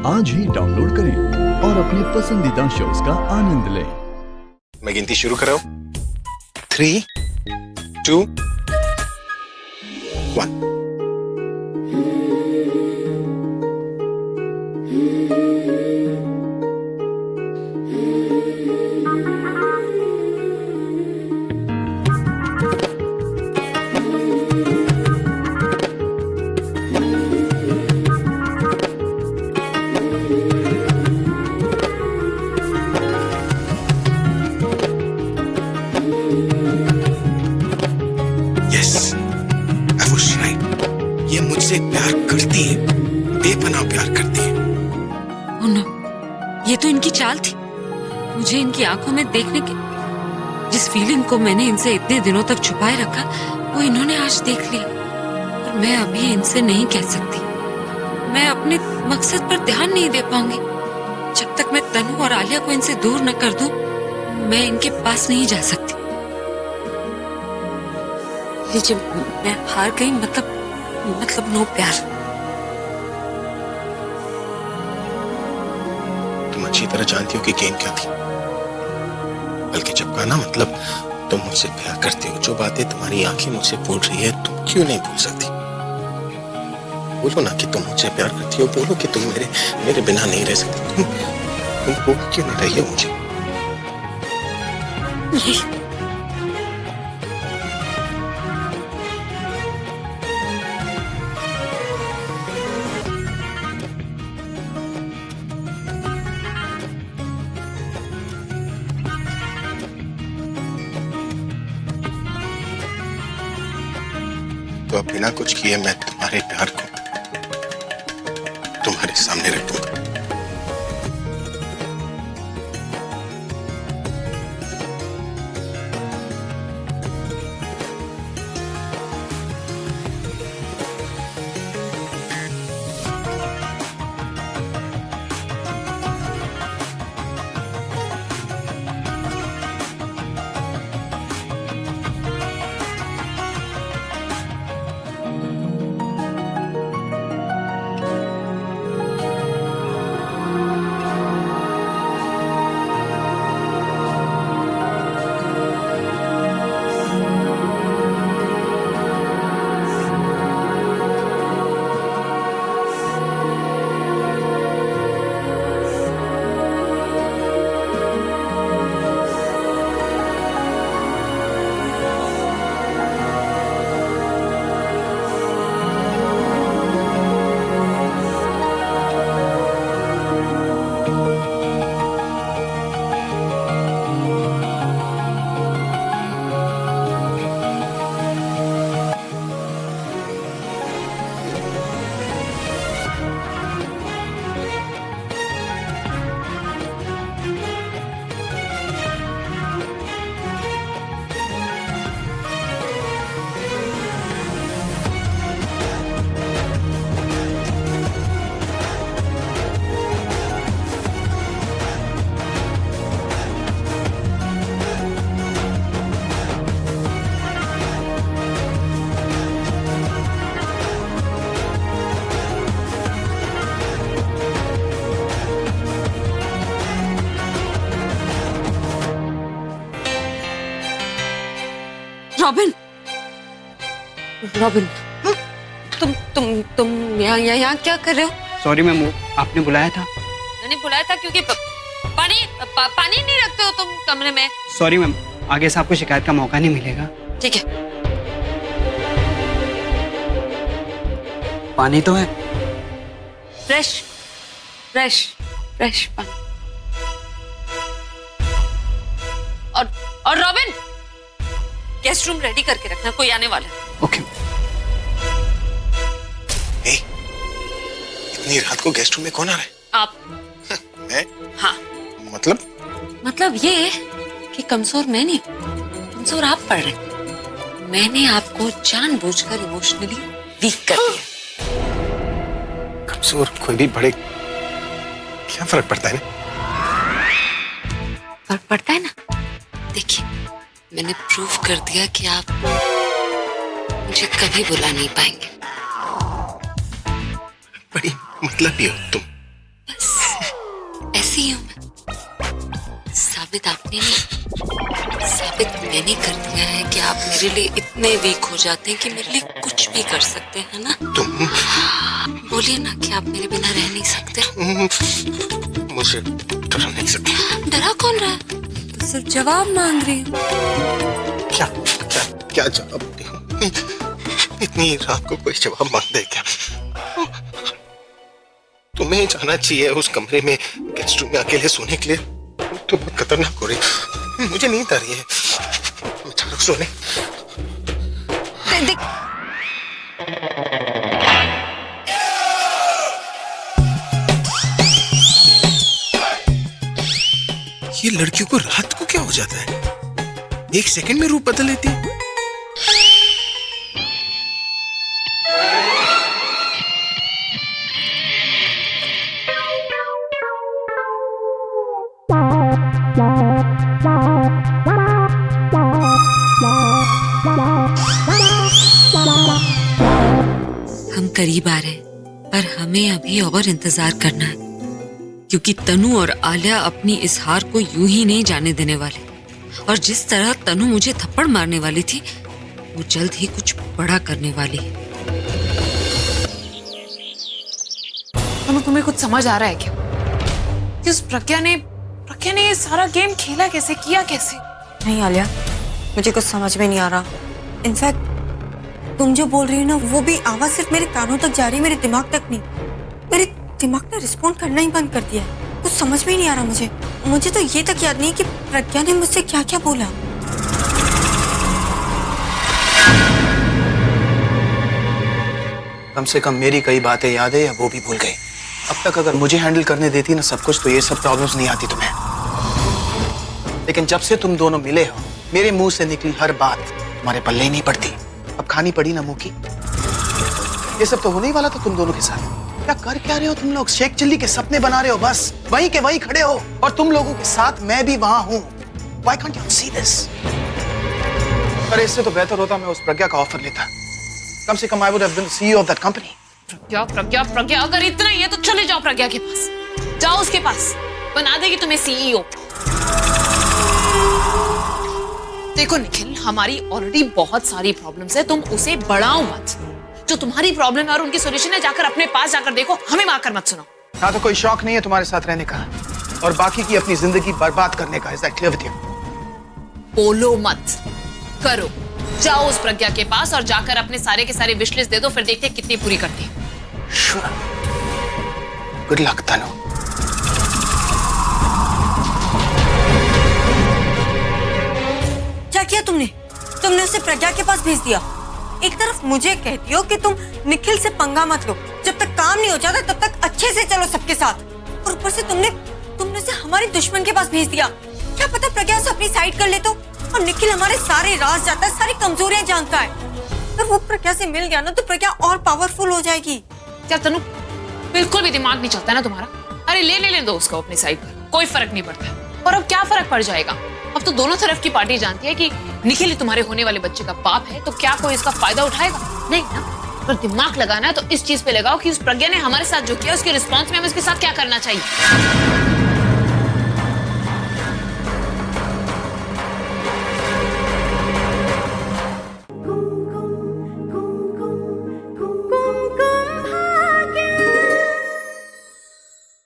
आज ही डाउनलोड करें और अपने पसंदीदा शोज का आनंद लें। मैं गिनती शुरू कर रहा हूं। 3, 2, 1। ये मुझसे प्यार करती है, बेपनाह प्यार करती है। ओह नो, ये तो इनकी चाल थी। मुझे इनकी आंखों में देखने के जिस फीलिंग को मैंने इनसे इतने दिनों तक छुपाए रखा, वो इन्होंने आज देख लिया। और मैं अभी इनसे नहीं कह सकती। मैं अपने मकसद पर ध्यान नहीं दे पाऊंगी। जब तक मैं तनु और आलिया को इनसे दूर न कर दूं, मैं इनके पास नहीं जा सकती। लीजिए, मैं हार गई, मतलब नो प्यार। तुम अच्छी तरह जानती हो कि गेम क्या थी। बल्कि जब कहा ना, मतलब तुम मुझसे प्यार करती हो, जो बातें तुम्हारी आंखें मुझसे बोल रही है, तुम क्यों नहीं बोल सकती? बोलो ना कि तुम मुझसे प्यार करती हो, बोलो कि तुम मेरे बिना नहीं रह सकती। तुम बोल क्यों नहीं रही हो मुझे? नहीं। तो अब बिना कुछ किए मैं तुम्हारे प्यार को तुम्हारे सामने रख दूंगा। रॉबिन, रॉबिन, तुम यहाँ क्या कर रहे हो? सॉरी मैम, आपने बुलाया था। मैंने बुलाया था क्योंकि पानी नहीं रखते हो तुम कमरे में। सॉरी मैम, आगे से आपको शिकायत का मौका नहीं मिलेगा। ठीक है। पानी तो है। फ्रेश पानी। और रॉबिन, गेस्ट रूम रेडी करके रखना, कोई आने वाला है। ओके। इतनी रात को गेस्ट रूम में कौन आ रहा है? आप। मैं? हाँ। मतलब ये कि कमजोर मैं नहीं, कमजोर आप पड़ रहे। मैंने आपको जानबूझकर इमोशनली वीक कर दिया। कमजोर कोई भी बड़े, क्या फर्क पड़ता है ना? फर्क पड़ता है ना। देखिए, मैंने प्रूव कर दिया कि आप मुझे कभी बुला नहीं पाएंगे। बड़ी मतलबी हो तुम। साबित आपने नहीं, साबित मैंने कर दिया है कि आप मेरे लिए इतने वीक हो जाते हैं कि मेरे लिए कुछ भी कर सकते हैं ना। तुम बोलिए ना कि आप मेरे बिना रह नहीं सकते। मुझे डरा नहीं सकती। डरा कौन रहा है? तो सिर्फ जवाब मांग रही हूँ। क्या क्या क्या जवाब दूं? इतनी रात को कोई जवाब मांग दे क्या? तुम्हें जाना चाहिए उस कमरे में, गेस्ट रूम में अकेले सोने के लिए। तो बहुत खतरनाक हो रही, मुझे नींद आ रही है, मैं जा रहा हूं सोने। ये लड़कियों को रात को क्या हो जाता है? एक सेकंड में रूप बदल लेती है। हम करीब आ रहे हैं, पर हमें अभी और इंतजार करना है, क्योंकि तनु और आलिया अपनी इस हार को यूं ही नहीं जाने देने वाले। और जिस तरह तनु मुझे थप्पड़ मारने वाली थी, वो जल्द ही कुछ बड़ा करने वाली है। तनु, तुम्हें कुछ समझ आ रहा है क्या? कि उस प्रज्ञा ने ये सारा गेम खेला कैसे, किया कैसे? नहीं आलिया, मुझे कुछ समझ में नहीं आ रहा। इनफैक्ट तुम जो बोल रही हो ना, वो भी आवाज सिर्फ मेरे कानों तक जा रही है, मेरे दिमाग तक नहीं। मेरे दिमाग ने रिस्पॉन्ड करना ही बंद कर दिया है। कुछ समझ में ही नहीं आ रहा मुझे तो ये तक याद नहीं कि प्रज्ञा ने मुझसे क्या क्या बोला। कम से कम मेरी कई बातें याद है या वो भी भूल गई। अब तक अगर मुझे हैंडल करने देती ना सब कुछ, तो ये सब प्रॉब्लम्स नहीं आती तुम्हें। लेकिन जब से तुम दोनों मिले हो, मेरे मुंह से निकली हर बात तुम्हारे पल्ले ही नहीं पड़ती। अब खानी पड़ी ना मुंह की। ये सब तो होने ही वाला था तुम दोनों के साथ। क्या कर क्या रहे हो तुम लोग? शेख चिल्ली के सपने बना रहे हो, बस वहीं के वहीं खड़े हो। और तुम लोगों के साथ मैं भी वहां हूं। Why can't you see this? अरे इससे तो बेहतर होता मैं उस प्रज्ञा का ऑफर लेता। कम से कम I would have been the CEO of that company. प्रज्ञा, अगर इतना ही है तो चले जाओ प्रज्ञा के पास। जाओ उसके पास, बना देगी तुम्हें सीईओ। देखो निखिल, हमारी ऑलरेडी बहुत सारी प्रॉब्लम्स है, तुम उसे बढ़ाओ मत। जो तुम्हारी प्रॉब्लम है और उनकी सॉल्यूशन है, जाकर अपने पास जाकर देखो, हमें मारकर मत सुनो। हाँ, तो कोई शौक नहीं है तुम्हारे साथ रहने का और बाकी की अपनी जिंदगी बर्बाद करने का। Is that clear with you? बोलो मत, करो। जाओ उस प्रज्ञा के पास और जाकर अपने सारे के सारे विश लिस्ट दे दो, फिर देखते हैं कितनी पूरी करती है। Sure. Good luck, तनु। क्या किया तुमने? तुमने उसे प्रज्ञा के पास भेज दिया। एक तरफ मुझे कहती हो कि तुम निखिल से पंगा मत लो, जब तक काम नहीं हो जाता तब तक अच्छे से चलो सबके साथ, और ऊपर से तुमने उसे हमारे दुश्मन के पास भेज दिया। क्या पता प्रज्ञा से अपनी साइड कर ले तो, और निखिल हमारे सारे राज जानता है, सारी कमजोरियां जानता है। अगर वो प्रज्ञा से मिल गया ना तो प्रज्ञा और पावरफुल हो जाएगी। क्या तनु, बिल्कुल भी दिमाग नहीं चलता ना तुम्हारा? अरे ले दो उसको अपनी साइड पर, कोई फर्क नहीं पड़ता। और अब क्या फर्क पड़ जाएगा? अब तो दोनों तरफ की पार्टी जानती है कि निखिल तुम्हारे होने वाले बच्चे का बाप है, तो क्या कोई इसका फायदा उठाएगा? नहीं ना। अगर दिमाग लगाना है तो इस चीज पे लगाओ कि उस प्रज्ञा ने हमारे साथ जो किया, उसके रिस्पॉन्स में हमें उसके साथ क्या करना चाहिए।